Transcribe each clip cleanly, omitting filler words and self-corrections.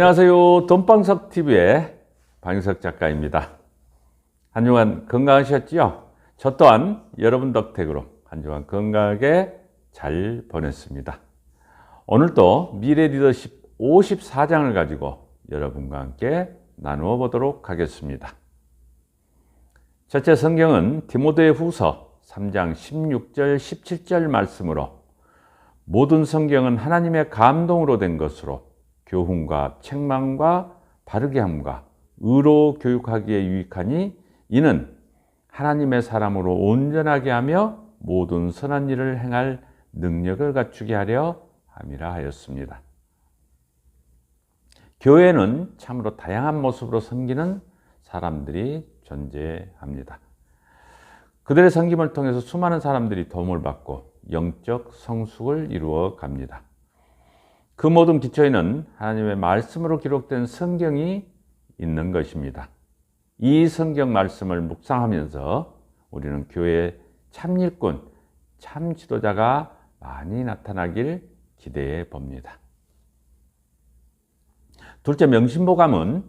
안녕하세요. 돈방석TV의 방윤석 작가입니다. 한 주간 건강하셨지요? 저 또한 여러분 덕택으로 한 주간 건강하게 잘 보냈습니다. 오늘도 미래 리더십 54장을 가지고 여러분과 함께 나누어 보도록 하겠습니다. 첫째 성경은 디모데 후서 3장 16절 17절 말씀으로 모든 성경은 하나님의 감동으로 된 것으로 교훈과 책망과 바르게 함과 의로 교육하기에 유익하니 이는 하나님의 사람으로 온전하게 하며 모든 선한 일을 행할 능력을 갖추게 하려 함이라 하였습니다. 교회는 참으로 다양한 모습으로 섬기는 사람들이 존재합니다. 그들의 섬김을 통해서 수많은 사람들이 도움을 받고 영적 성숙을 이루어 갑니다. 그 모든 기초에는 하나님의 말씀으로 기록된 성경이 있는 것입니다. 이 성경 말씀을 묵상하면서 우리는 교회의 참 일꾼, 참 지도자가 많이 나타나길 기대해 봅니다. 둘째, 명심보감은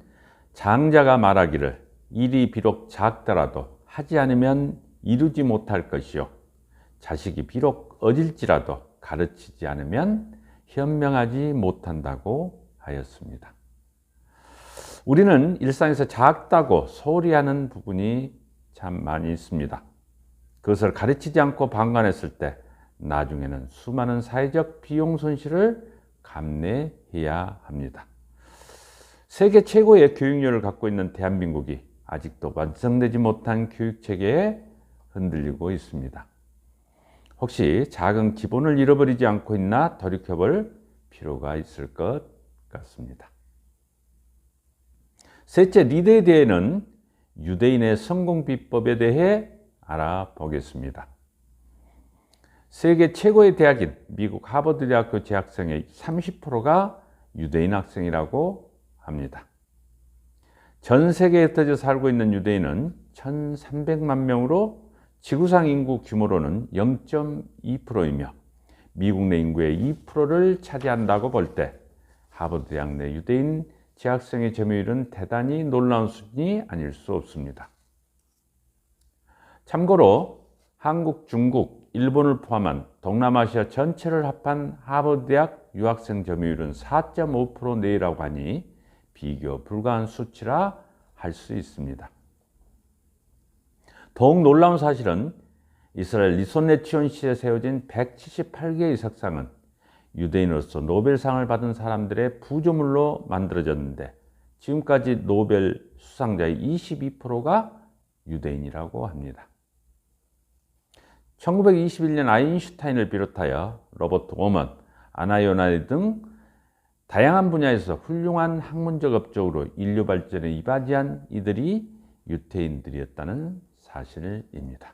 장자가 말하기를 일이 비록 작더라도 하지 않으면 이루지 못할 것이요 자식이 비록 어질지라도 가르치지 않으면 현명하지 못한다고 하였습니다. 우리는 일상에서 작다고 소홀히 하는 부분이 참 많이 있습니다. 그것을 가르치지 않고 방관했을 때 나중에는 수많은 사회적 비용 손실을 감내해야 합니다. 세계 최고의 교육열을 갖고 있는 대한민국이 아직도 완성되지 못한 교육체계에 흔들리고 있습니다. 혹시 작은 기본을 잃어버리지 않고 있나 돌이켜볼 필요가 있을 것 같습니다. 셋째, 리더에 대해는 유대인의 성공 비법에 대해 알아보겠습니다. 세계 최고의 대학인 미국 하버드 대학교 재학생의 30%가 유대인 학생이라고 합니다. 전 세계에 흩어져 살고 있는 유대인은 1,300만 명으로 지구상 인구 규모로는 0.2%이며 미국 내 인구의 2%를 차지한다고 볼 때 하버드 대학 내 유대인 재학생의 점유율은 대단히 놀라운 수준이 아닐 수 없습니다. 참고로 한국, 중국, 일본을 포함한 동남아시아 전체를 합한 하버드 대학 유학생 점유율은 4.5% 내외라고 하니 비교 불가한 수치라 할 수 있습니다. 더욱 놀라운 사실은 이스라엘 리손 네치온시에 세워진 178개의 석상은 유대인으로서 노벨상을 받은 사람들의 부조물로 만들어졌는데 지금까지 노벨 수상자의 22%가 유대인이라고 합니다. 1921년 아인슈타인을 비롯하여 로버트 오먼, 아나 요나니 등 다양한 분야에서 훌륭한 학문적 업적으로 인류 발전에 이바지한 이들이 유대인들이었다는 사실입니다.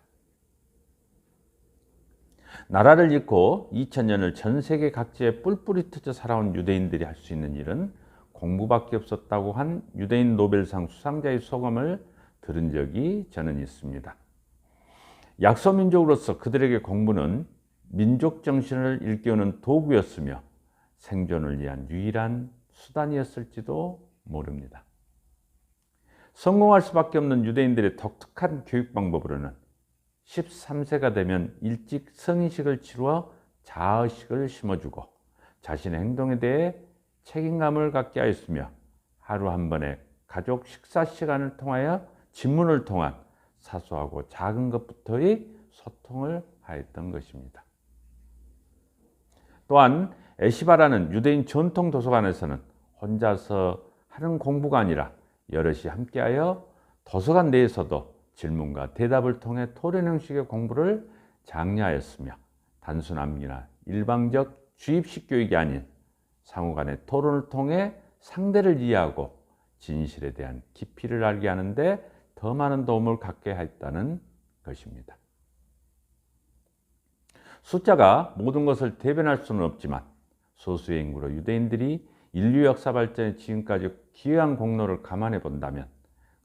나라를 잃고 2000년을 전 세계 각지에 뿔뿔이 터져 살아온 유대인들이 할 수 있는 일은 공부밖에 없었다고 한 유대인 노벨상 수상자의 소감을 들은 적이 저는 있습니다. 약소민족으로서 그들에게 공부는 민족 정신을 일깨우는 도구였으며 생존을 위한 유일한 수단이었을지도 모릅니다. 성공할 수밖에 없는 유대인들의 독특한 교육 방법으로는 13세가 되면 일찍 성인식을 치루어 자아의식을 심어주고 자신의 행동에 대해 책임감을 갖게 하였으며 하루 한 번의 가족 식사 시간을 통하여 질문을 통한 사소하고 작은 것부터의 소통을 하였던 것입니다. 또한 에시바라는 유대인 전통 도서관에서는 혼자서 하는 공부가 아니라 여럿이 함께하여 도서관 내에서도 질문과 대답을 통해 토론 형식의 공부를 장려하였으며 단순 암기나 일방적 주입식 교육이 아닌 상호간의 토론을 통해 상대를 이해하고 진실에 대한 깊이를 알게 하는데 더 많은 도움을 갖게 했다는 것입니다. 숫자가 모든 것을 대변할 수는 없지만 소수의 인구로 유대인들이 인류 역사 발전에 지금까지 기여한 공로를 감안해 본다면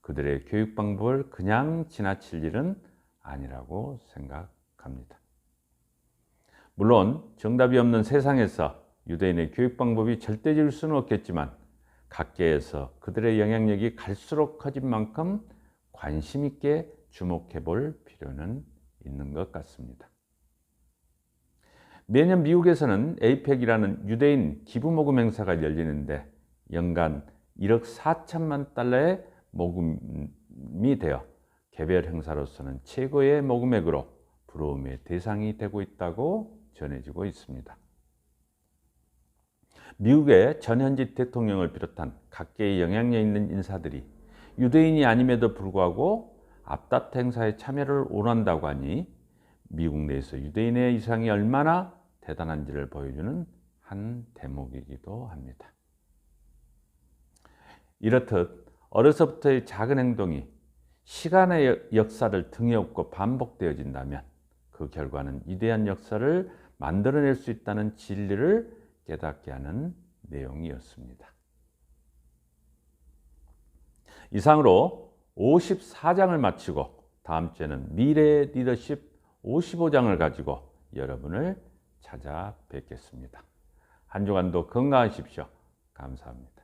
그들의 교육 방법을 그냥 지나칠 일은 아니라고 생각합니다. 물론 정답이 없는 세상에서 유대인의 교육 방법이 절대적일 수는 없겠지만 각계에서 그들의 영향력이 갈수록 커진 만큼 관심 있게 주목해 볼 필요는 있는 것 같습니다. 매년 미국에서는 에이펙이라는 유대인 기부모금 행사가 열리는데 연간 1억 4천만 달러의 모금이 되어 개별 행사로서는 최고의 모금액으로 부러움의 대상이 되고 있다고 전해지고 있습니다. 미국의 전현직 대통령을 비롯한 각계의 영향력 있는 인사들이 유대인이 아님에도 불구하고 앞다트 행사에 참여를 원한다고 하니 미국 내에서 유대인의 위상이 얼마나 대단한지를 보여주는 한 대목이기도 합니다. 이렇듯 어려서부터의 작은 행동이 시간의 역사를 등에 업고 반복되어진다면 그 결과는 위대한 역사를 만들어낼 수 있다는 진리를 깨닫게 하는 내용이었습니다. 이상으로 54장을 마치고 다음 주에는 미래 리더십 55장을 가지고 여러분을 찾아뵙겠습니다. 한 주간도 건강하십시오. 감사합니다.